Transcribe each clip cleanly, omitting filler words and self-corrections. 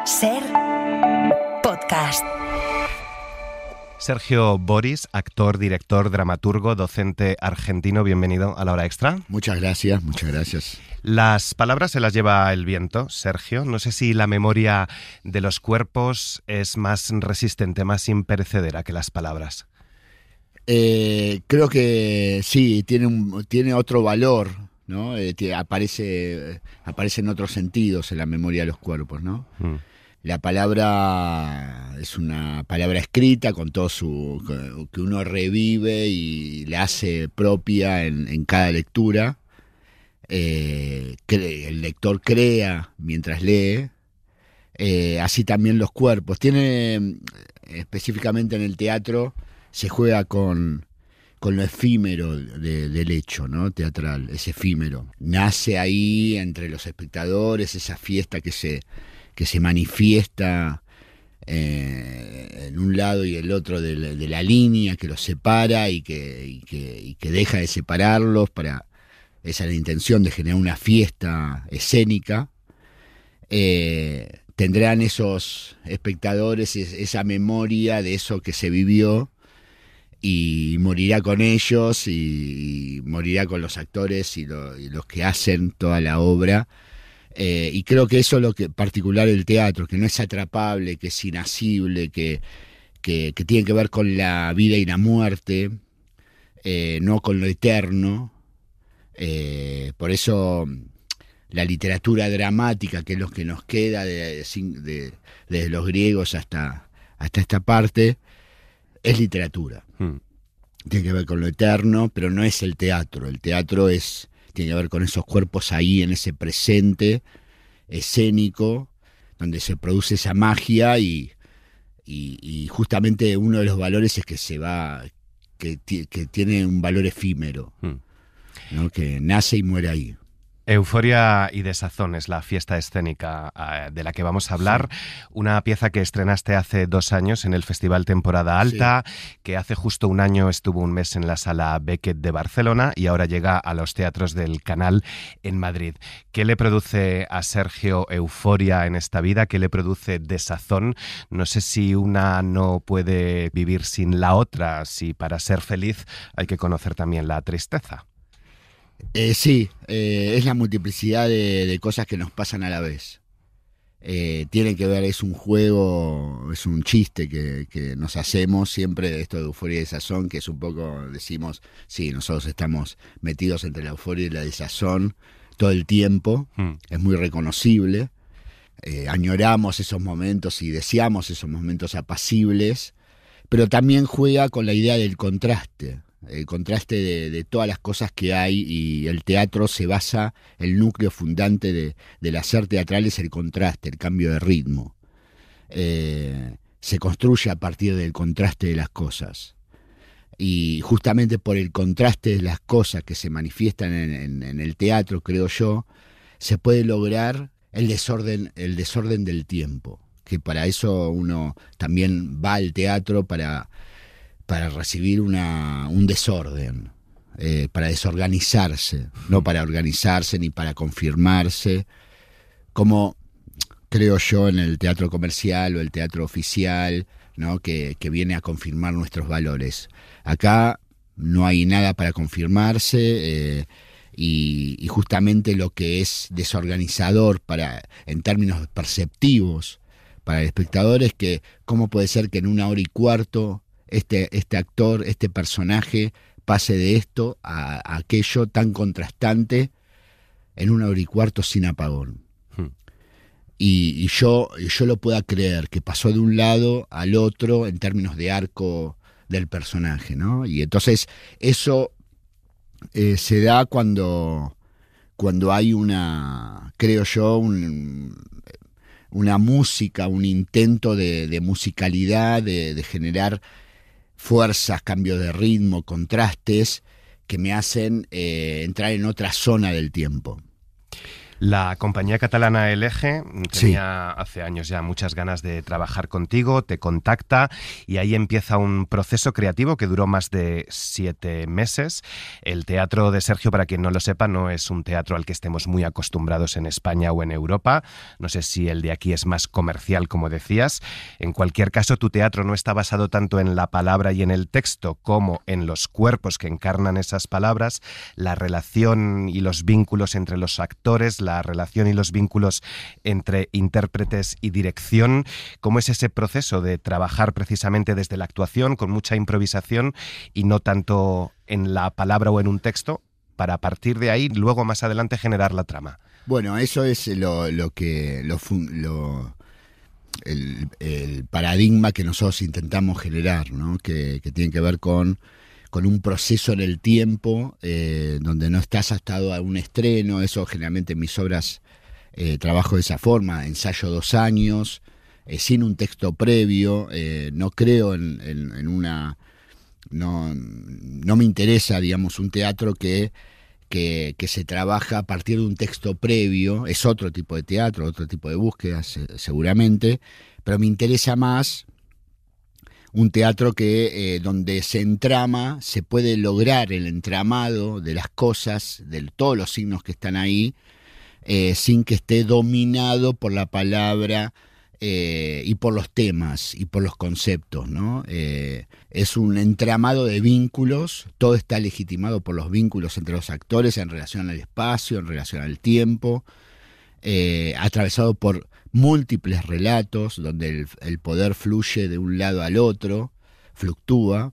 Ser podcast. Sergio Boris, actor, director, dramaturgo, docente argentino, bienvenido a La Hora Extra. Muchas gracias, muchas gracias. Las palabras se las lleva el viento, Sergio. No sé si la memoria de los cuerpos es más resistente, más imperecedera que las palabras. Creo que sí, tiene otro valor, ¿no? Aparece en otros sentidos en la memoria de los cuerpos, ¿no? La palabra es una palabra escrita con todo que uno revive y la hace propia en cada lectura. El lector crea mientras lee. Así también los cuerpos. Específicamente en el teatro, se juega con lo efímero del hecho, ¿no? Teatral, es efímero. Nace ahí entre los espectadores esa fiesta que se manifiesta en un lado y el otro de la línea que los separa y que deja de separarlos. Esa es la intención de generar una fiesta escénica. Tendrán esos espectadores esa memoria de eso que se vivió y morirá con ellos y morirá con los actores y los que hacen toda la obra. Y creo que eso es lo que particular del teatro, que no es atrapable, que es inasible, que tiene que ver con la vida y la muerte, no con lo eterno. Por eso la literatura dramática, que es lo que nos queda desde los griegos hasta esta parte, es literatura. Tiene que ver con lo eterno, pero no es el teatro. El teatro tiene que ver con esos cuerpos ahí, en ese presente escénico, donde se produce esa magia y justamente uno de los valores es que tiene un valor efímero, ¿no? Que nace y muere ahí. Euforia y Desazón es la fiesta escénica de la que vamos a hablar. Sí. Una pieza que estrenaste hace 2 años en el Festival Temporada Alta, sí, que hace justo 1 año estuvo un mes en la Sala Beckett de Barcelona y ahora llega a los teatros del Canal en Madrid. ¿Qué le produce a Sergio euforia en esta vida? ¿Qué le produce desazón? No sé si una no puede vivir sin la otra, si para ser feliz hay que conocer también la tristeza. Sí, es la multiplicidad de cosas que nos pasan a la vez. Tiene que ver, es un juego, es un chiste que nos hacemos siempre, esto de euforia y desazón, que es un poco, decimos, sí, nosotros estamos metidos entre la euforia y la desazón todo el tiempo, es muy reconocible. Añoramos esos momentos y deseamos esos momentos apacibles, pero también juega con la idea del contraste. El contraste de todas las cosas que hay, y el teatro se basa, el núcleo fundante del hacer teatral es el contraste, el cambio de ritmo. Se construye a partir del contraste de las cosas. Y justamente por el contraste de las cosas que se manifiestan en el teatro, creo yo, se puede lograr el desorden del tiempo. Que para eso uno también va al teatro para recibir un desorden, para desorganizarse, no para organizarse ni para confirmarse, como creo yo en el teatro comercial o el teatro oficial, ¿no? que viene a confirmar nuestros valores. Acá no hay nada para confirmarse, y justamente lo que es desorganizador en términos perceptivos para el espectador es que cómo puede ser que en 1 hora y cuarto este actor, este personaje, pase de esto a aquello tan contrastante en 1 hora y cuarto sin apagón. Y yo lo pueda creer, que pasó de un lado al otro en términos de arco del personaje, ¿no? Y entonces eso se da cuando hay creo yo, una música, un intento de musicalidad, de generar fuerzas, cambios de ritmo, contrastes que me hacen entrar en otra zona del tiempo. La compañía catalana El Eje tenía hace años ya muchas ganas de trabajar contigo, te contacta y ahí empieza un proceso creativo que duró más de 7 meses. El teatro de Sergio, para quien no lo sepa, no es un teatro al que estemos muy acostumbrados en España o en Europa. No sé si el de aquí es más comercial, como decías. En cualquier caso, tu teatro no está basado tanto en la palabra y en el texto como en los cuerpos que encarnan esas palabras, la relación y los vínculos entre los actores, la relación y los vínculos entre intérpretes y dirección. ¿Cómo es ese proceso de trabajar precisamente desde la actuación, con mucha improvisación y no tanto en la palabra o en un texto, para a partir de ahí, luego más adelante, generar la trama? Bueno, eso es el paradigma que nosotros intentamos generar, ¿no? Que tiene que ver con un proceso en el tiempo, donde no estás hasta a un estreno. Eso generalmente en mis obras trabajo de esa forma, ensayo 2 años, sin un texto previo. No creo en una... No me interesa, digamos, un teatro que se trabaja a partir de un texto previo. Es otro tipo de teatro, otro tipo de búsquedas, seguramente, pero me interesa más un teatro que donde se entrama, se puede lograr el entramado de las cosas, de todos los signos que están ahí, sin que esté dominado por la palabra y por los temas y por los conceptos, ¿no? Es un entramado de vínculos, todo está legitimado por los vínculos entre los actores en relación al espacio, en relación al tiempo, atravesado por múltiples relatos donde el poder fluye de un lado al otro, fluctúa,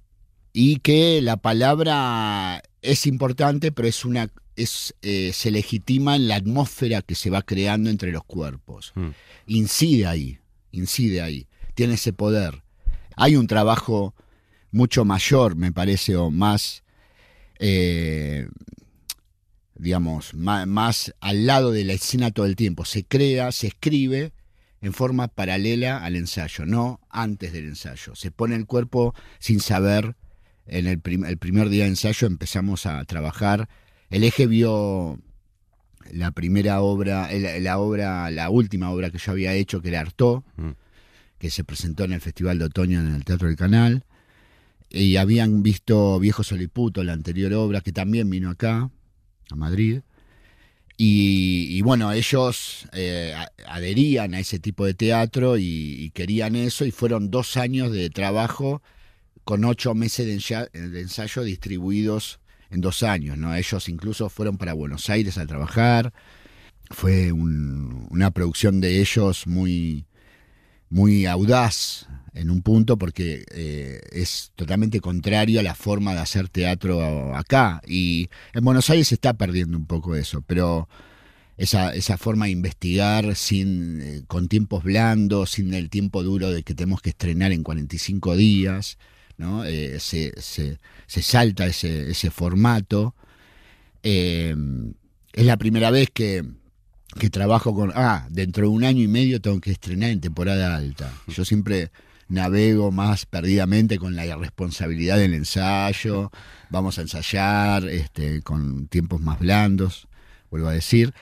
y que la palabra es importante, pero se legitima en la atmósfera que se va creando entre los cuerpos. Incide ahí, tiene ese poder. Hay un trabajo mucho mayor, me parece, o más, digamos, más al lado de la escena todo el tiempo. Se crea, se escribe en forma paralela al ensayo, no antes del ensayo. Se pone el cuerpo sin saber. En el primer día de ensayo empezamos a trabajar. El Eje vio la primera obra, la última obra que yo había hecho, que era Artaud, que se presentó en el Festival de Otoño en el Teatro del Canal, y habían visto Viejo Soliputo, la anterior obra, que también vino acá, a Madrid, y bueno, ellos adherían a ese tipo de teatro y querían eso, y fueron 2 años de trabajo con 8 meses de ensayo distribuidos en 2 años, ¿no? Ellos incluso fueron para Buenos Aires a trabajar. Fue una producción de ellos muy, muy audaz en un punto, porque es totalmente contrario a la forma de hacer teatro acá. Y en Buenos Aires se está perdiendo un poco eso, pero esa forma de investigar con tiempos blandos, sin el tiempo duro de que tenemos que estrenar en 45 días, ¿no? Se salta ese formato. Es la primera vez que trabajo dentro de 1 año y medio tengo que estrenar en temporada alta. Yo siempre navego más perdidamente con la irresponsabilidad del ensayo. Vamos a ensayar con tiempos más blandos, vuelvo a decir.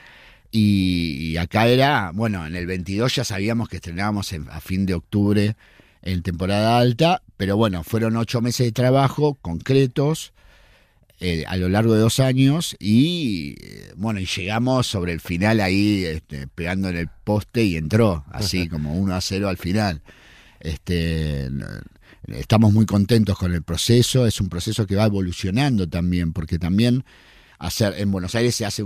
Y acá era, bueno, en el 22 ya sabíamos que estrenábamos a fin de octubre en temporada alta, pero bueno, fueron 8 meses de trabajo concretos a lo largo de 2 años, y bueno, y llegamos sobre el final ahí, pegando en el poste, y entró así como 1-0 al final. Estamos muy contentos con el proceso. Es un proceso que va evolucionando también, porque también en Buenos Aires se hace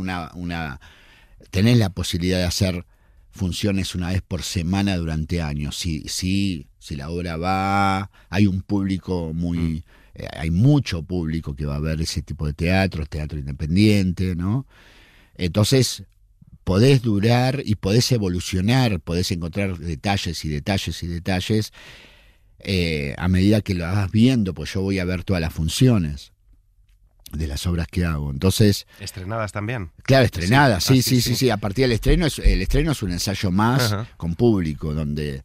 tenés la posibilidad de hacer funciones 1 vez por semana durante años. Si la obra va, hay un público hay mucho público que va a ver ese tipo de teatro independiente, ¿no? Entonces podés durar y podés evolucionar, podés encontrar detalles y detalles y detalles a medida que lo vas viendo, pues yo voy a ver todas las funciones de las obras que hago. Entonces, ¿estrenadas también? Claro, estrenadas, sí. A partir del estreno, el estreno es un ensayo más con público, donde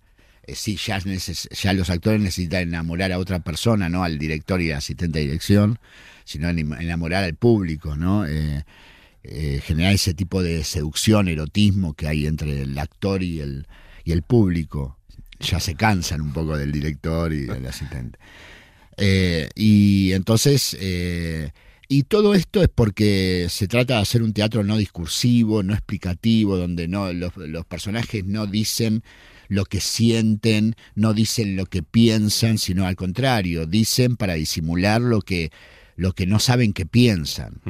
ya los actores necesitan enamorar a otra persona, no al director y al asistente de dirección, sino enamorar al público, ¿no? generar ese tipo de seducción, erotismo que hay entre el actor y el público. Ya se cansan un poco del director y del asistente. Y entonces, y todo esto es porque se trata de hacer un teatro no discursivo, no explicativo, donde los personajes no dicen lo que sienten, no dicen lo que piensan, sino al contrario, dicen para disimular lo que no saben que piensan.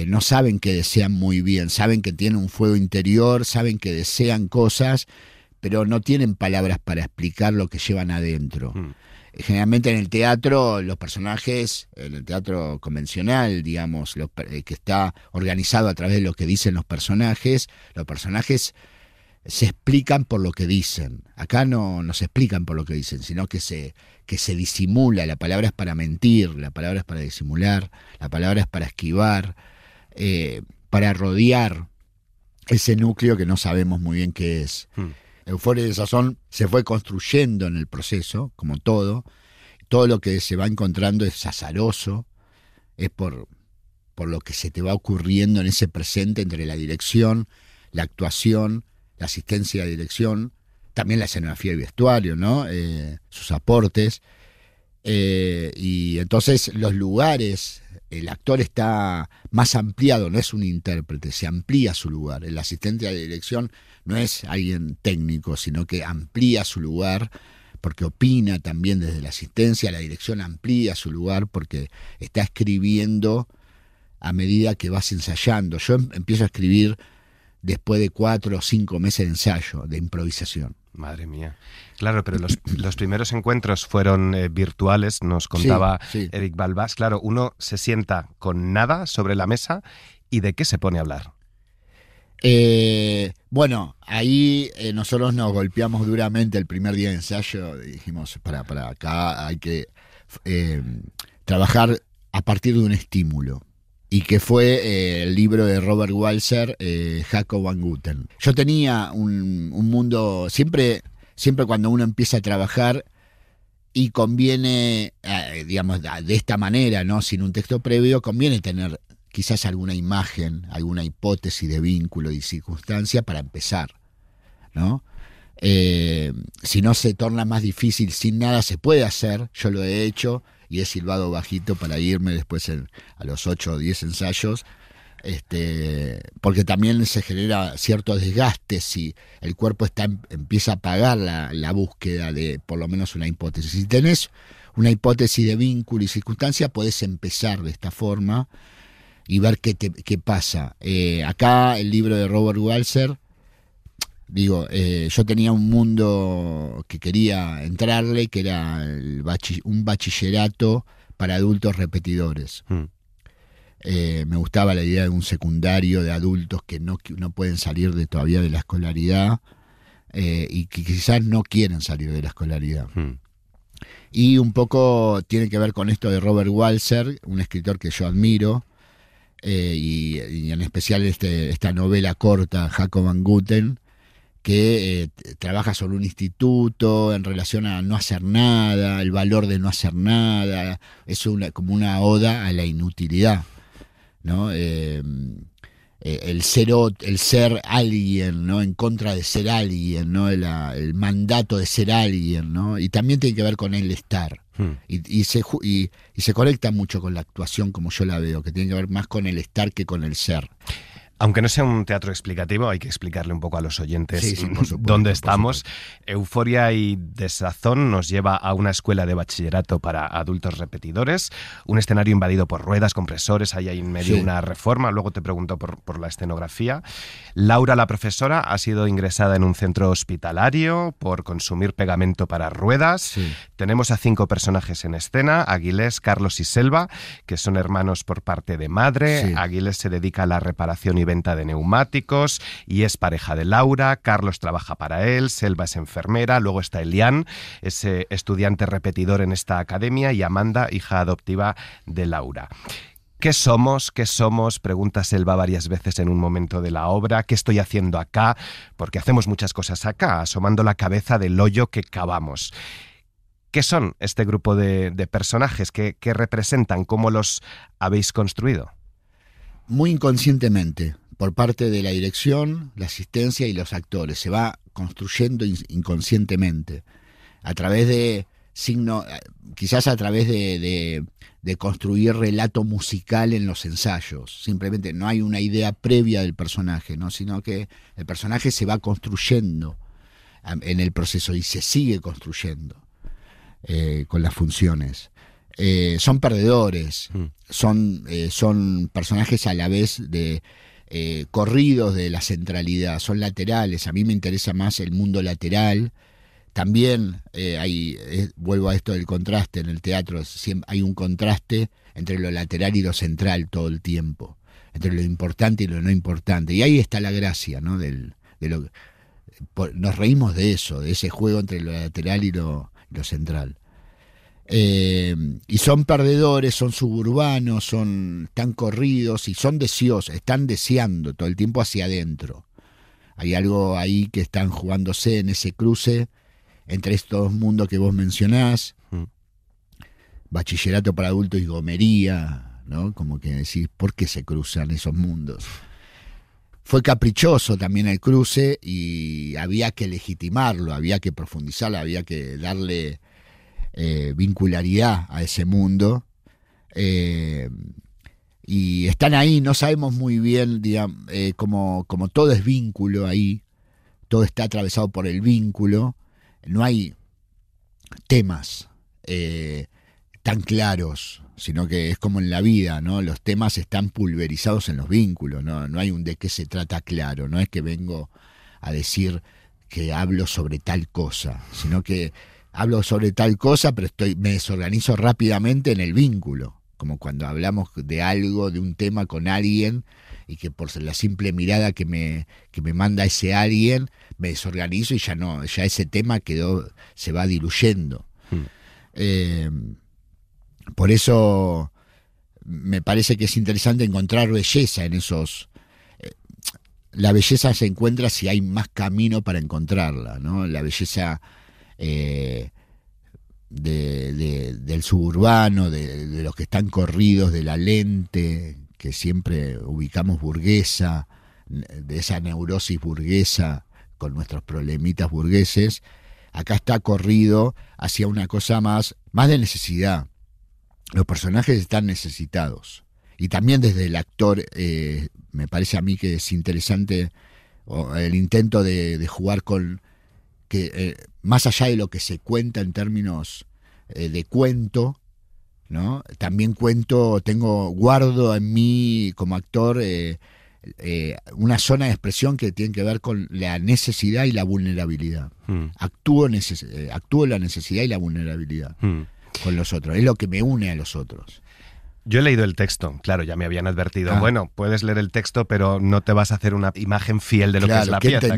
No saben que desean muy bien, saben que tienen un fuego interior, saben que desean cosas, pero no tienen palabras para explicar lo que llevan adentro. Generalmente en el teatro, los personajes, en el teatro convencional, digamos, que está organizado a través de lo que dicen los personajes se explican por lo que dicen. Acá no se explican por lo que dicen, sino que se disimula. La palabra es para mentir, la palabra es para disimular, la palabra es para esquivar, para rodear ese núcleo que no sabemos muy bien qué es. Euforia y Desazón se fue construyendo en el proceso, como todo. Todo lo que se va encontrando es azaroso, es por lo que se te va ocurriendo en ese presente entre la dirección, la actuación, la asistencia de dirección, también la escenografía y vestuario, ¿no? Sus aportes. Y entonces los lugares, el actor está más ampliado, no es un intérprete, se amplía su lugar. El asistente de dirección no es alguien técnico, sino que amplía su lugar porque opina también desde la asistencia. La dirección amplía su lugar porque está escribiendo a medida que vas ensayando. Yo empiezo a escribir después de 4 o 5 meses de ensayo, de improvisación. Madre mía. Claro, pero los primeros encuentros fueron virtuales, nos contaba sí. Eric Balbás. Claro, uno se sienta con nada sobre la mesa y ¿de qué se pone a hablar? Bueno, ahí nosotros nos golpeamos duramente el primer día de ensayo. Dijimos, para acá hay que trabajar a partir de un estímulo. Y que fue el libro de Robert Walser, Jacob van Gutten. Yo tenía un mundo, siempre cuando uno empieza a trabajar y conviene, digamos, de esta manera, ¿no? Sin un texto previo, conviene tener quizás alguna imagen, alguna hipótesis de vínculo y circunstancia para empezar, ¿no? Si no se torna más difícil, sin nada se puede hacer, yo lo he hecho y he silbado bajito para irme después a los 8 o 10 ensayos, porque también se genera cierto desgaste si el cuerpo empieza a apagar la búsqueda de por lo menos una hipótesis. Si tenés una hipótesis de vínculo y circunstancia, podés empezar de esta forma y ver qué pasa. Acá el libro de Robert Walser, yo tenía un mundo que quería entrarle, que era un bachillerato para adultos repetidores. Me gustaba la idea de un secundario de adultos que no pueden salir todavía de la escolaridad y que quizás no quieren salir de la escolaridad. Y un poco tiene que ver con esto de Robert Walser, un escritor que yo admiro, y en especial esta novela corta, Jacob van Gutten, que trabaja sobre un instituto en relación a no hacer nada, el valor de no hacer nada. Es como una oda a la inutilidad, ¿no? El ser alguien, ¿no? En contra de ser alguien, ¿no? El mandato de ser alguien, ¿no? Y también tiene que ver con el estar. Y se conecta mucho con la actuación como yo la veo, que tiene que ver más con el estar que con el ser. Aunque no sea un teatro explicativo, hay que explicarle un poco a los oyentes por supuesto, dónde estamos. Euforia y Desazón nos lleva a una escuela de bachillerato para adultos repetidores, un escenario invadido por ruedas, compresores, ahí hay en medio una reforma, luego te pregunto por la escenografía. Laura, la profesora, ha sido ingresada en un centro hospitalario por consumir pegamento para ruedas. Tenemos a 5 personajes en escena, Aguilés, Carlos y Selva, que son hermanos por parte de madre. Aguilés se dedica a la reparación y venta de neumáticos y es pareja de Laura. Carlos trabaja para él, Selva es enfermera, luego está Elian, ese estudiante repetidor en esta academia, y Amanda, hija adoptiva de Laura. ¿Qué somos? Pregunta Selva varias veces en un momento de la obra. ¿Qué estoy haciendo acá? Porque hacemos muchas cosas acá, asomando la cabeza del hoyo que cavamos. ¿Qué son este grupo de personajes? ¿Qué representan? ¿Cómo los habéis construido? muy inconscientemente, por parte de la dirección, la asistencia y los actores. Se va construyendo inconscientemente, a través de signo, quizás a través de construir relato musical en los ensayos. Simplemente no hay una idea previa del personaje, ¿no? Sino que el personaje se va construyendo en el proceso y se sigue construyendo con las funciones. Son perdedores, son personajes a la vez corridos de la centralidad, son laterales. A mí me interesa más el mundo lateral. También vuelvo a esto del contraste en el teatro, hay un contraste entre lo lateral y lo central todo el tiempo, entre lo importante y lo no importante. Y ahí está la gracia, ¿no? Nos reímos de eso, de ese juego entre lo lateral y lo central. Y son perdedores, son suburbanos, están corridos y son deseosos, están deseando todo el tiempo hacia adentro. Hay algo ahí que están jugándose en ese cruce entre estos dos mundos que vos mencionás, bachillerato para adultos y gomería, ¿no? Como que decís, ¿por qué se cruzan esos mundos? Fue caprichoso también el cruce y había que legitimarlo, había que profundizarlo, había que darle vincularidad a ese mundo. Y están ahí, no sabemos muy bien, digamos, como todo es vínculo ahí, todo está atravesado por el vínculo. No hay temas tan claros, sino que es como en la vida, ¿no? Los temas están pulverizados en los vínculos, ¿no? No hay un de qué se trata claro, no es que vengo a decir que hablo sobre tal cosa, sino que hablo sobre tal cosa, pero me desorganizo rápidamente en el vínculo, como cuando hablamos de algo, de un tema con alguien, y que por la simple mirada que me manda ese alguien, me desorganizo y ya ese tema se va diluyendo. Por eso me parece que es interesante encontrar belleza en esos. La belleza se encuentra si hay más camino para encontrarla, ¿no? La belleza del suburbano, de los que están corridos de la lente que siempre ubicamos burguesa, de esa neurosis burguesa con nuestros problemitas burgueses. Acá está corrido hacia una cosa más de necesidad. Los personajes están necesitados. Y también desde el actor, me parece a mí que es interesante el intento de jugar con que más allá de lo que se cuenta en términos de cuento, ¿no? También guardo en mí como actor una zona de expresión que tiene que ver con la necesidad y la vulnerabilidad. Actúo la necesidad y la vulnerabilidad con los otros. Es lo que me une a los otros. Yo he leído el texto, claro, ya me habían advertido. Bueno, puedes leer el texto, pero no te vas a hacer una imagen fiel de lo que es la pieza.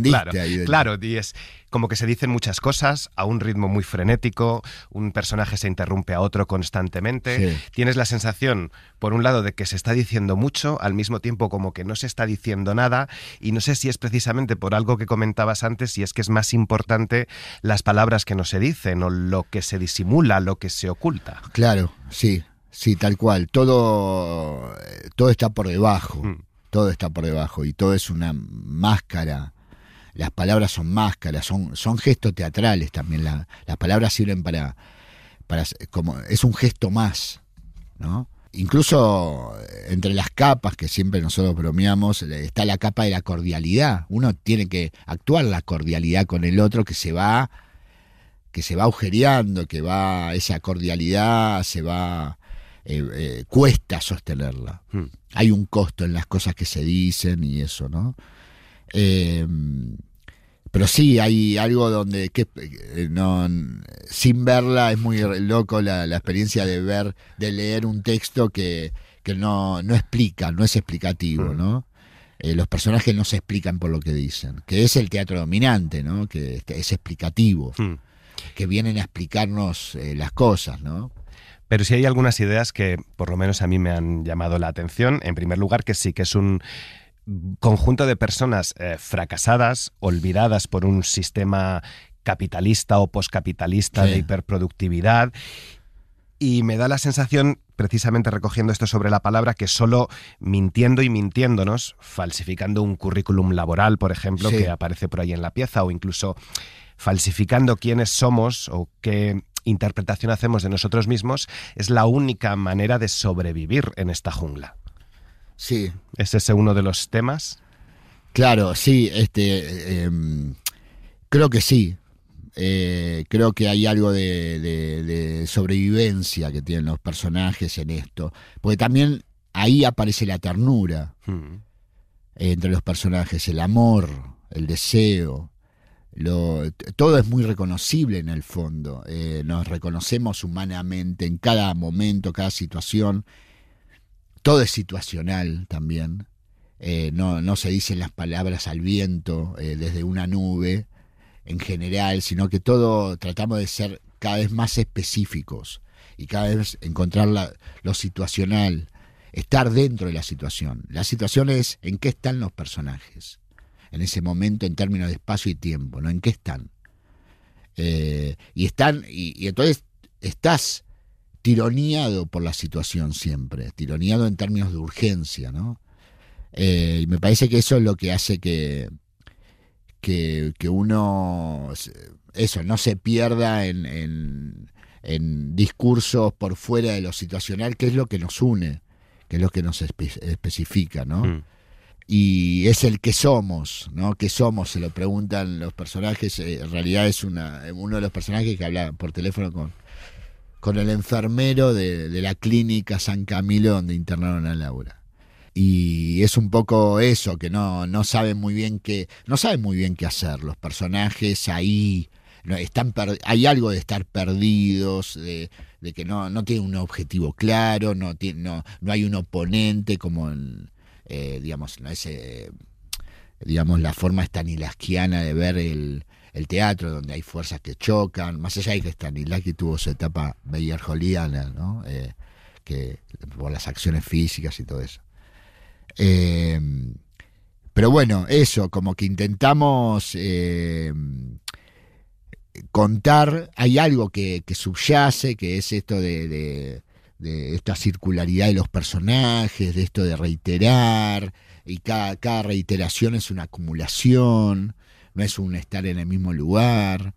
Claro, y es como que se dicen muchas cosas a un ritmo muy frenético, un personaje se interrumpe a otro constantemente. Sí. Tienes la sensación, por un lado, de que se está diciendo mucho, al mismo tiempo como que no se está diciendo nada, y no sé si es precisamente por algo que comentabas antes, si es que es más importante las palabras que no se dicen, o lo que se disimula, lo que se oculta. Claro, sí. Sí, tal cual. Todo está por debajo. Todo está por debajo y todo es una máscara. Las palabras son máscaras, son gestos teatrales también. Las palabras sirven para como es un gesto más, ¿no? Incluso entre las capas que siempre nosotros bromeamos, está la capa de la cordialidad. Uno tiene que actuar la cordialidad con el otro que se va agujereando, esa cordialidad se va. Cuesta sostenerla. Hay un costo en las cosas que se dicen y eso, ¿no? Pero sí, hay algo donde sin verla es muy loco la experiencia de leer un texto que no explica, no es explicativo, ¿no? Los personajes no se explican por lo que dicen, que es el teatro dominante, ¿no? Que es explicativo, que vienen a explicarnos las cosas, ¿no? Pero sí hay algunas ideas que por lo menos a mí me han llamado la atención. En primer lugar, que sí que es un conjunto de personas fracasadas, olvidadas por un sistema capitalista o poscapitalista de hiperproductividad, Y me da la sensación, precisamente recogiendo esto sobre la palabra, que solo mintiendo y mintiéndonos, falsificando un currículum laboral, por ejemplo, Sí. que aparece por ahí en la pieza, o incluso falsificando quiénes somos o qué interpretación hacemos de nosotros mismos, es la única manera de sobrevivir en esta jungla. Sí, ¿Es ese uno de los temas? claro, sí, creo que sí. Creo que hay algo de sobrevivencia que tienen los personajes en esto. Porque también ahí aparece la ternura entre los personajes, el amor, el deseo. Todo es muy reconocible en el fondo. Nos reconocemos humanamente en cada momento, cada situación. Todo es situacional también. No se dicen las palabras al viento desde una nube en general, sino que todo tratamos de ser cada vez más específicos y cada vez encontrar lo situacional, estar dentro de la situación. La situación es en qué están los personajes en ese momento en términos de espacio y tiempo, ¿no? ¿En qué están? Y entonces estás tironeado por la situación siempre, tironeado en términos de urgencia, ¿no? Y me parece que eso es lo que hace que uno eso no se pierda en discursos por fuera de lo situacional, que es lo que nos une, que es lo que nos especifica, ¿no? Y es el que somos, ¿no? ¿Qué somos? Se lo preguntan los personajes. En realidad es uno de los personajes que habla por teléfono con el enfermero de la clínica San Camilo donde internaron a Laura. Y es un poco eso, que no saben muy bien qué hacer. Los personajes ahí hay algo de estar perdidos, de que no tienen un objetivo claro, no hay un oponente como en, digamos, no es, digamos, la forma stanislavskiana de ver el teatro, donde hay fuerzas que chocan, más allá de que Stanislavski tuvo su etapa beyer-holiana, ¿no? Que por las acciones físicas y todo eso. Pero bueno, eso, como que intentamos contar, hay algo que subyace, que es esto de esta circularidad de los personajes, de esto de reiterar, y cada reiteración es una acumulación, no es un estar en el mismo lugar,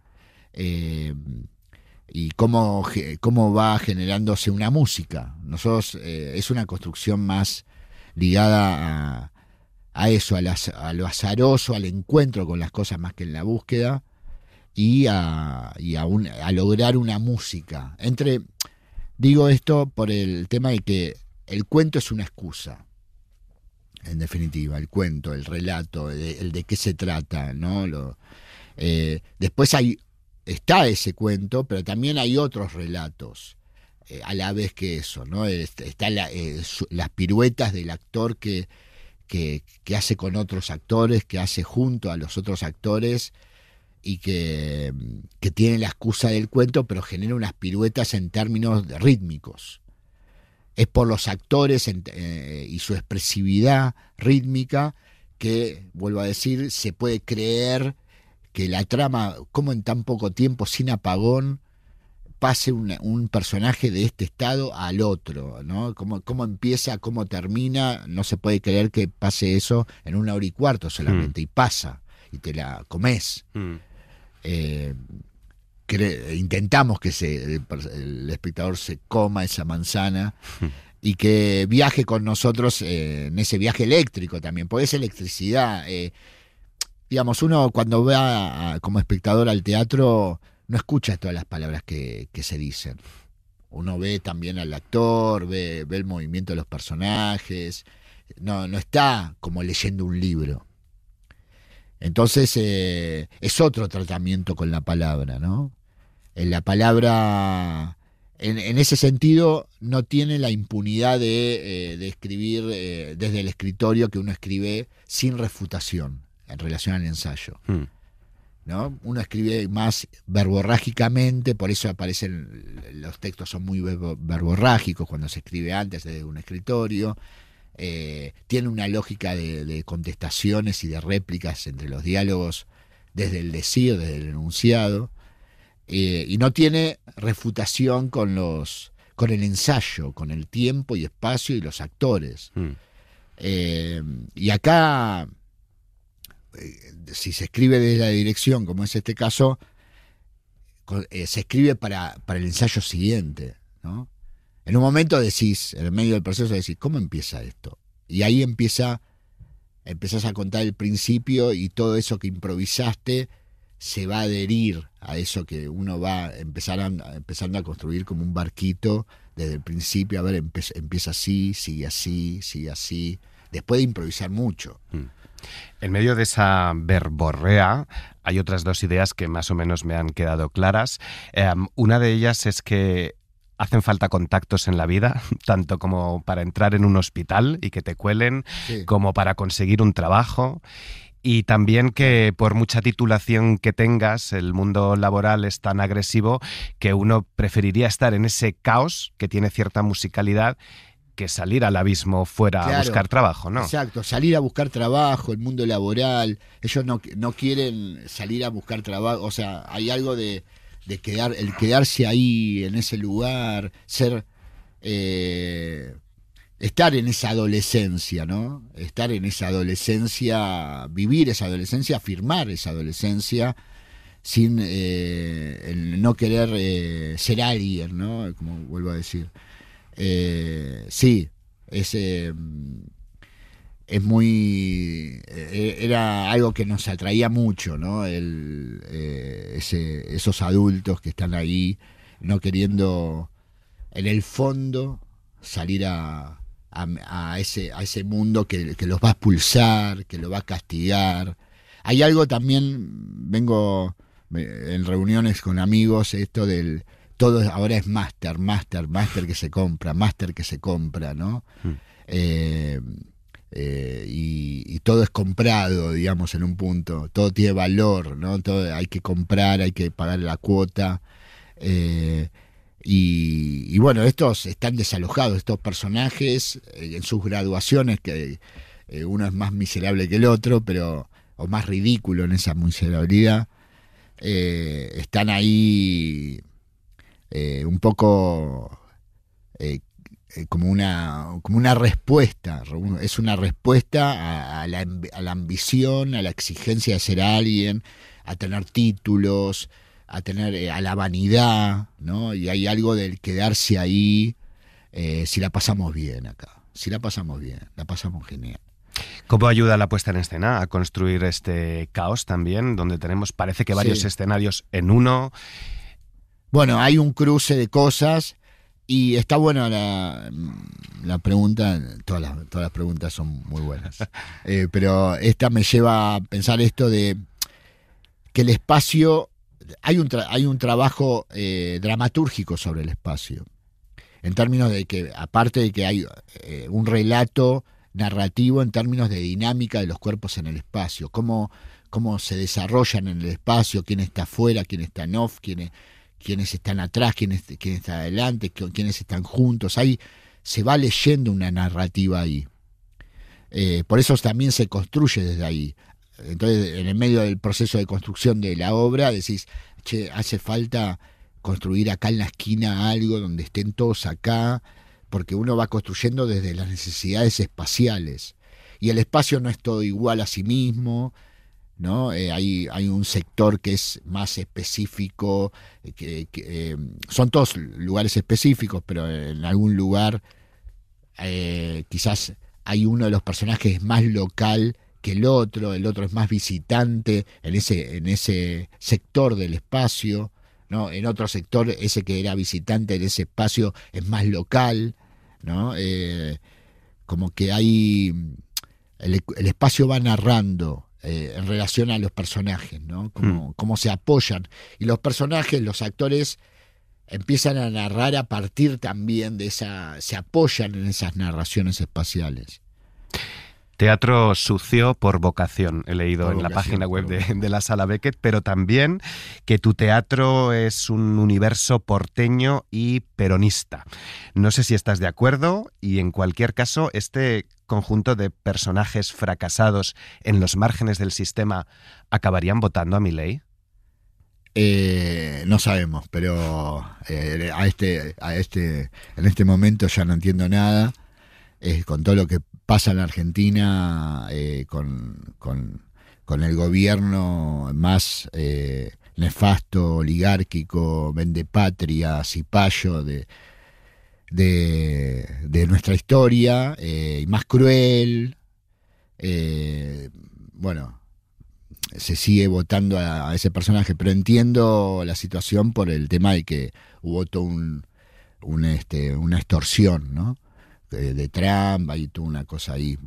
y cómo va generándose una música. Nosotros es una construcción más ligada a eso, a lo azaroso, al encuentro con las cosas más que en la búsqueda, y a lograr una música. Digo esto por el tema de que el cuento es una excusa, en definitiva, el cuento, el relato, el de qué se trata, ¿no? Después está ese cuento, pero también hay otros relatos. A la vez que eso, ¿no? Están las piruetas del actor que hace con otros actores, que hace junto a los otros actores y que tiene la excusa del cuento, pero genera unas piruetas en términos rítmicos. Es por los actores y su expresividad rítmica que, vuelvo a decir, se puede creer que la trama, como en tan poco tiempo, sin apagón, pase un personaje de este estado al otro, ¿no? Cómo empieza, cómo termina, no se puede creer que pase eso en 1 hora y cuarto solamente, y pasa, y te la comes. Intentamos que el espectador se coma esa manzana y que viaje con nosotros en ese viaje eléctrico también, porque es electricidad. Digamos, uno cuando va como espectador al teatro no escucha todas las palabras que se dicen. Uno ve también al actor, ve el movimiento de los personajes, no está como leyendo un libro. Entonces es otro tratamiento con la palabra, ¿no? La palabra, en ese sentido, no tiene la impunidad de escribir desde el escritorio, que uno escribe sin refutación en relación al ensayo. ¿No? Uno escribe más verborrágicamente, por eso los textos son muy verborrágicos cuando se escribe antes desde un escritorio. Tiene una lógica de contestaciones y de réplicas entre los diálogos desde el decir, desde el enunciado, y no tiene refutación con los con el ensayo, con el tiempo y espacio y los actores. Y acá, si se escribe desde la dirección, como es este caso, se escribe para el ensayo siguiente, ¿no? En un momento decís, en el medio del proceso decís, ¿cómo empieza esto? Y ahí empezás a contar el principio y todo eso que improvisaste se va a adherir a eso que uno va empezando a construir como un barquito desde el principio. A ver, empieza así, sigue así, sigue así. Después de improvisar mucho. En medio de esa verborrea hay otras dos ideas que más o menos me han quedado claras. Una de ellas es que hacen falta contactos en la vida, tanto como para entrar en un hospital y que te cuelen, sí, como para conseguir un trabajo. Y también que por mucha titulación que tengas, el mundo laboral es tan agresivo que uno preferiría estar en ese caos que tiene cierta musicalidad que salir al abismo fuera, claro, a buscar trabajo, ¿no? Exacto, salir a buscar trabajo, el mundo laboral. Ellos no quieren salir a buscar trabajo. O sea, hay algo de quedarse ahí en ese lugar, estar en esa adolescencia, ¿no? Estar en esa adolescencia, vivir esa adolescencia, afirmar esa adolescencia sin el no querer ser alguien, ¿no? Como vuelvo a decir. Sí, es muy... era algo que nos atraía mucho, ¿no? Esos adultos que están ahí no queriendo, en el fondo, salir a ese mundo que los va a expulsar, que los va a castigar. Hay algo también, vengo en reuniones con amigos, esto del... Todo ahora es máster que se compra, ¿no? Y todo es comprado, digamos, en un punto. Todo tiene valor, ¿no? Todo hay que comprar, hay que pagar la cuota. Y bueno, estos están desalojados, estos personajes, en sus graduaciones, que uno es más miserable que el otro, o más ridículo en esa miserabilidad, están ahí un poco como una respuesta. Es una respuesta a la ambición, a la exigencia de ser alguien, a tener títulos, a la vanidad, ¿no? Y hay algo del quedarse ahí, si la pasamos bien acá, la pasamos genial. ¿Cómo ayuda la puesta en escena a construir este caos también, donde tenemos, parece que varios escenarios en uno? Bueno, hay un cruce de cosas y está buena la pregunta. Todas las preguntas son muy buenas, pero esta me lleva a pensar esto de que el espacio, hay un trabajo dramatúrgico sobre el espacio, en términos de que, aparte de que hay un relato narrativo en términos de dinámica de los cuerpos en el espacio, cómo se desarrollan en el espacio, quién está afuera, quién está en off, quiénes están atrás, quién está adelante, quiénes están juntos. Ahí se va leyendo una narrativa ahí. Por eso también se construye desde ahí. Entonces, en el medio del proceso de construcción de la obra, decís, che, hace falta construir acá en la esquina algo donde estén todos acá, porque uno va construyendo desde las necesidades espaciales. Y el espacio no es todo igual a sí mismo, ¿no? Hay un sector que es más específico, son todos lugares específicos, pero en algún lugar quizás hay uno de los personajes más local que el otro es más visitante en ese sector del espacio, ¿no? En otro sector, ese que era visitante en ese espacio es más local, ¿no? Como que hay... El espacio va narrando en relación a los personajes, ¿no? Cómo se apoyan. Y los personajes, los actores, empiezan a narrar a partir también de se apoyan en esas narraciones espaciales. Teatro sucio por vocación, he leído en la página web de la Sala Beckett, pero también que tu teatro es un universo porteño y peronista. No sé si estás de acuerdo, y en cualquier caso, este conjunto de personajes fracasados en los márgenes del sistema, ¿acabarían votando a Milei? No sabemos, pero en este momento ya no entiendo nada. Con todo lo que pasa en la Argentina, con el gobierno más nefasto, oligárquico, vendepatria, cipayo de nuestra historia, y más cruel. Bueno, se sigue votando a ese personaje, pero entiendo la situación por el tema de que hubo todo una extorsión, ¿no? De Trump, ahí tuvo una cosa ahí,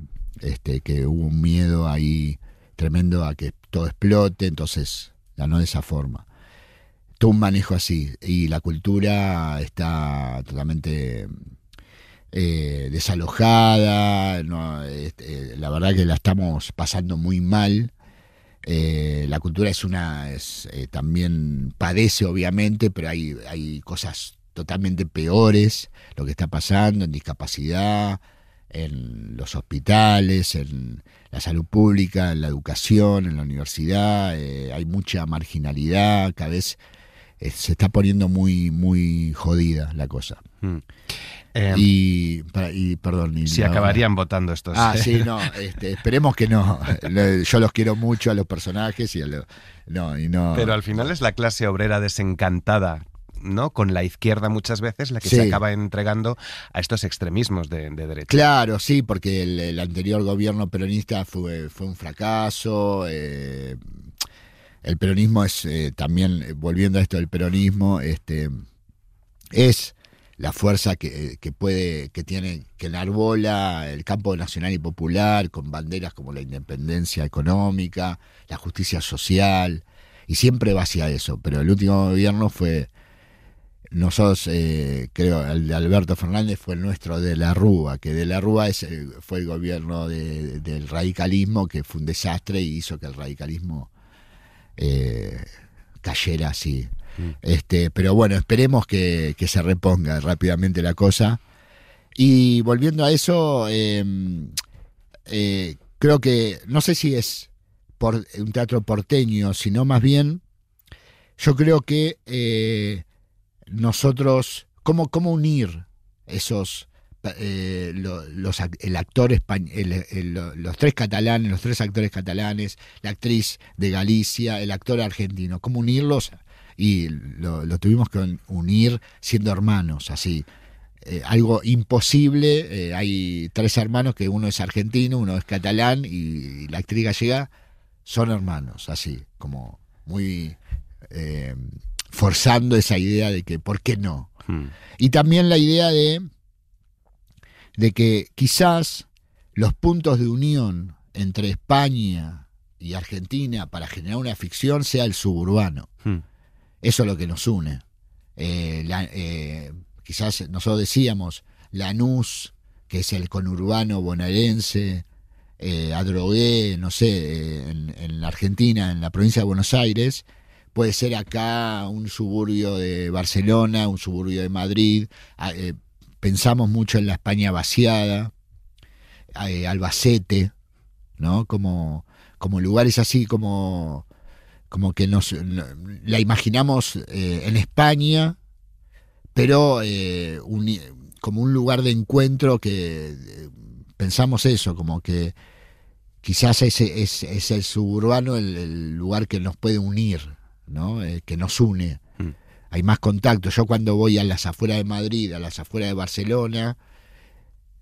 que hubo un miedo ahí tremendo a que todo explote, entonces ganó de esa forma. Todo un manejo así, y la cultura está totalmente desalojada, ¿no? La verdad que la estamos pasando muy mal. La cultura también padece, obviamente, pero hay cosas totalmente peores, lo que está pasando en discapacidad, en los hospitales, en la salud pública, en la educación, en la universidad. Hay mucha marginalidad, cada vez se está poniendo muy, muy jodida la cosa. Perdón. Si acabarían votando estos. Sí, no, esperemos que no. Yo los quiero mucho a los personajes y no. Pero al final es la clase obrera desencantada, ¿no? Con la izquierda muchas veces la que se acaba entregando a estos extremismos de derecha. Claro, sí, porque el anterior gobierno peronista fue un fracaso. El peronismo es también, volviendo a esto del peronismo, es la fuerza que tiene, que enarbola el campo nacional y popular, con banderas como la independencia económica, la justicia social, y siempre va hacia eso. Pero el último gobierno fue, nosotros, creo, el de Alberto Fernández fue el nuestro de la Rúa, que de la Rúa fue el gobierno del radicalismo, que fue un desastre y hizo que el radicalismo cayera así. Pero bueno, esperemos que se reponga rápidamente la cosa. Y volviendo a eso, creo que, no sé si es por un teatro porteño, sino más bien, yo creo que nosotros, ¿cómo unir esos el actor los tres catalanes, los tres actores catalanes, la actriz de Galicia, el actor argentino, cómo unirlos? Y lo tuvimos que unir siendo hermanos, así. Algo imposible. Hay tres hermanos, que uno es argentino, uno es catalán, y la actriz gallega son hermanos, así, como muy forzando esa idea de que ¿por qué no? Y también la idea de que quizás los puntos de unión entre España y Argentina para generar una ficción sea el suburbano. Eso es lo que nos une. Quizás nosotros decíamos Lanús, que es el conurbano bonaerense, Adrogué, no sé, en la Argentina, en la provincia de Buenos Aires, puede ser acá un suburbio de Barcelona, un suburbio de Madrid. Pensamos mucho en la España vaciada, Albacete, ¿no? Como lugares así, como que la imaginamos en España, pero como un lugar de encuentro, que pensamos eso, como que quizás es el suburbano el lugar que nos puede unir, ¿no? Que nos une. Hay más contacto. Yo cuando voy a las afueras de Madrid, a las afueras de Barcelona,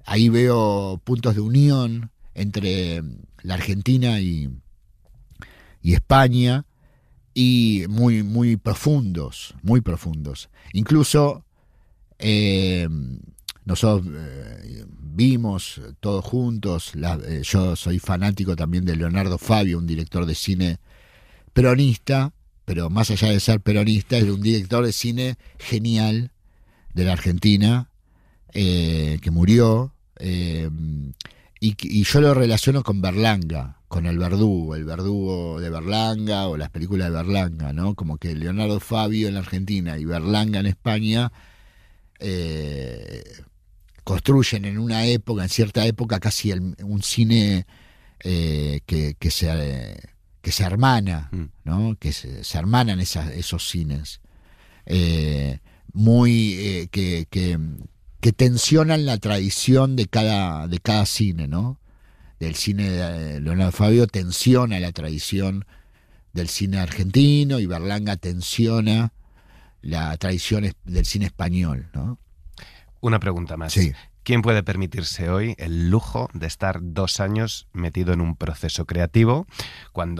ahí veo puntos de unión entre la Argentina y España, y muy, muy profundos, muy profundos. Incluso nosotros vimos todos juntos, yo soy fanático también de Leonardo Fabio, un director de cine peronista, pero más allá de ser peronista, es un director de cine genial de la Argentina, que murió, y yo lo relaciono con Berlanga, con el verdugo de Berlanga, o las películas de Berlanga, ¿no? Como que Leonardo Fabio en la Argentina y Berlanga en España construyen en cierta época, casi un cine que que se hermana, ¿no? Que se hermanan esos cines. Que tensionan la tradición de cada cine, ¿no? Del cine de Leonardo Fabio tensiona la tradición del cine argentino y Berlanga tensiona la tradición del cine español, ¿no? Una pregunta más. Sí. ¿Quién puede permitirse hoy el lujo de estar 2 años metido en un proceso creativo,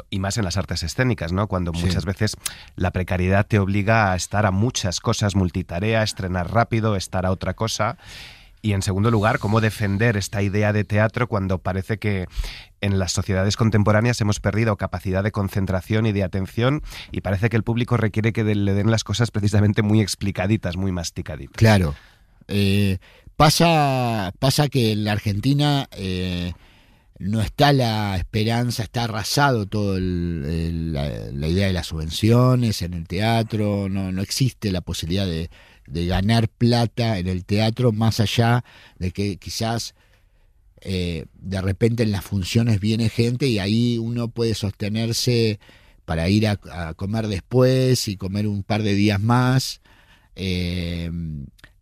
y más en las artes escénicas, ¿no? Cuando muchas veces la precariedad te obliga a estar a muchas cosas, multitarea, estrenar rápido, estar a otra cosa? Y en segundo lugar, ¿cómo defender esta idea de teatro cuando parece que en las sociedades contemporáneas hemos perdido capacidad de concentración y de atención y parece que el público requiere que le den las cosas precisamente muy explicaditas, muy masticaditas? Claro. Pasa que en la Argentina no está la esperanza, está arrasado todo la idea de las subvenciones en el teatro, no existe la posibilidad de ganar plata en el teatro, más allá de que quizás de repente en las funciones viene gente y ahí uno puede sostenerse para ir a comer después y comer un par de días más.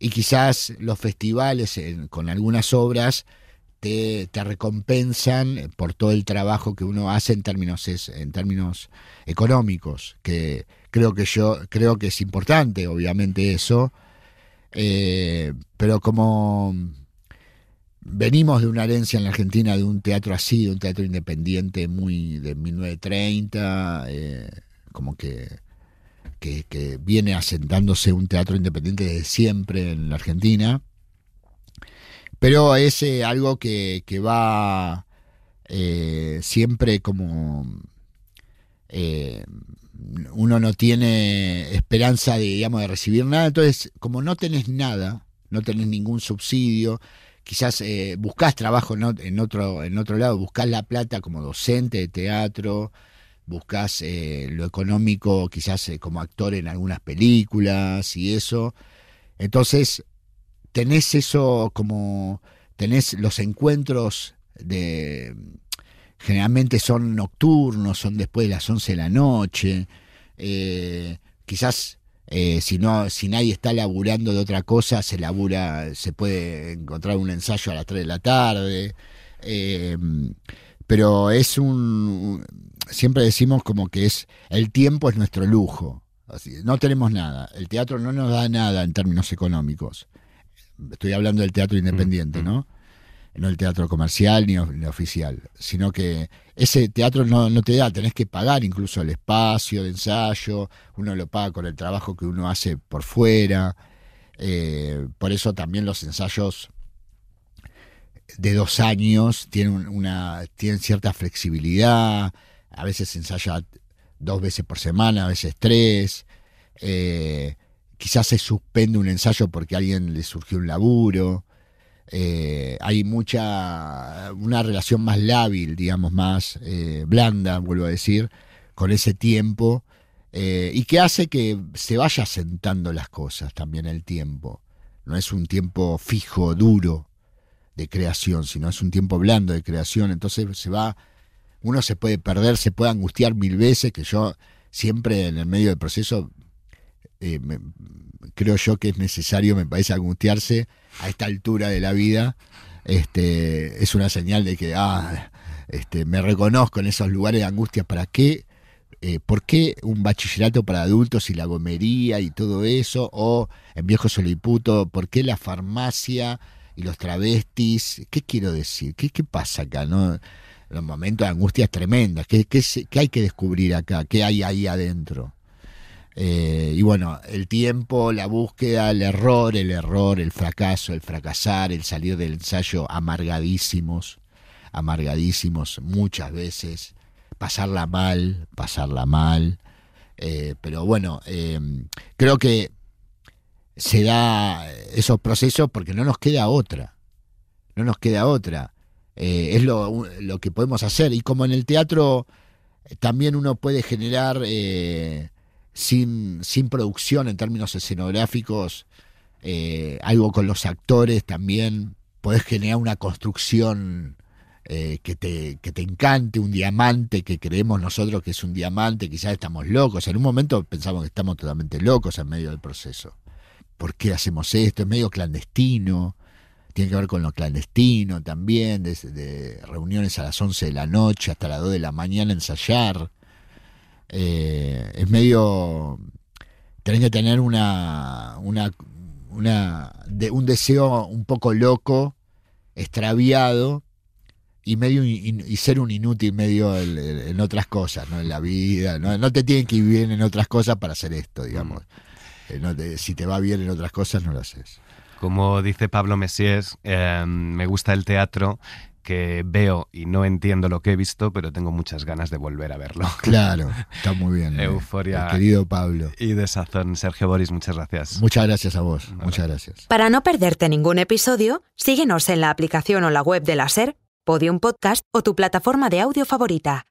Y quizás los festivales con algunas obras te recompensan por todo el trabajo que uno hace en términos económicos, que creo que es importante, obviamente, eso, pero como venimos de una herencia en la Argentina de un teatro así, de un teatro independiente muy de 1930, como que viene asentándose un teatro independiente desde siempre en la Argentina, pero es algo que va siempre como uno no tiene esperanza de recibir nada, entonces como no tenés nada, no tenés ningún subsidio, quizás buscás trabajo en otro lado, buscás la plata como docente de teatro, buscás lo económico quizás como actor en algunas películas y eso. Entonces tenés eso, como tenés los encuentros generalmente son nocturnos, son después de las 11 de la noche. Quizás si nadie está laburando de otra cosa, se puede encontrar un ensayo a las 3 de la tarde. Pero siempre decimos como que el tiempo es nuestro lujo. Así, no tenemos nada. El teatro no nos da nada en términos económicos. Estoy hablando del teatro independiente, ¿no? No el teatro comercial ni oficial, sino que ese teatro no te da, tenés que pagar incluso el espacio de ensayo, uno lo paga con el trabajo que uno hace por fuera. Por eso también los ensayos de 2 años tienen cierta flexibilidad, a veces se ensaya 2 veces por semana, a veces 3, quizás se suspende un ensayo porque a alguien le surgió un laburo, hay una relación más lábil, digamos, más blanda, vuelvo a decir, con ese tiempo, y que hace que se vaya sentando las cosas también el tiempo, no es un tiempo fijo, duro, de creación, sino es un tiempo blando de creación, entonces uno se puede perder, se puede angustiar 1000 veces, que yo siempre en el medio del proceso creo yo que es necesario, me parece, angustiarse a esta altura de la vida. Es una señal de que me reconozco en esos lugares de angustia. ¿Para qué? ¿Por qué un bachillerato para adultos y la gomería y todo eso? O en Viejo Soliputo, ¿por qué la farmacia y los travestis? ¿Qué quiero decir? ¿Qué pasa acá, no? Los momentos de angustias tremendas. ¿Qué hay que descubrir acá? ¿Qué hay ahí adentro? Y bueno, el tiempo, la búsqueda, el error, el fracaso, el fracasar, el salir del ensayo amargadísimos muchas veces, pasarla mal, pero bueno, creo que se da esos procesos porque no nos queda otra. Es lo que podemos hacer, y como en el teatro también uno puede generar sin producción en términos escenográficos, algo con los actores también, podés generar una construcción que te encante un diamante que creemos nosotros que es un diamante, quizás estamos locos. En un momento pensamos que estamos totalmente locos en medio del proceso. ¿Por qué hacemos esto? Es medio clandestino, tiene que ver con lo clandestino también, de reuniones a las 11 de la noche hasta las 2 de la mañana ensayar. Es medio... Tenés que tener un deseo un poco loco, extraviado, y ser un inútil medio en otras cosas, ¿no? En la vida, no te tienen que ir bien en otras cosas para hacer esto, digamos. Si te va bien en otras cosas, no lo haces. Como dice Pablo Messiés, me gusta el teatro, que veo y no entiendo lo que he visto, pero tengo muchas ganas de volver a verlo. Claro, está muy bien. Euforia. Querido Pablo. Y Desazón. Sergio Boris, muchas gracias. Muchas gracias a vos. Muchas gracias. Para no perderte ningún episodio, síguenos en la aplicación o la web de la SER, Podium Podcast o tu plataforma de audio favorita.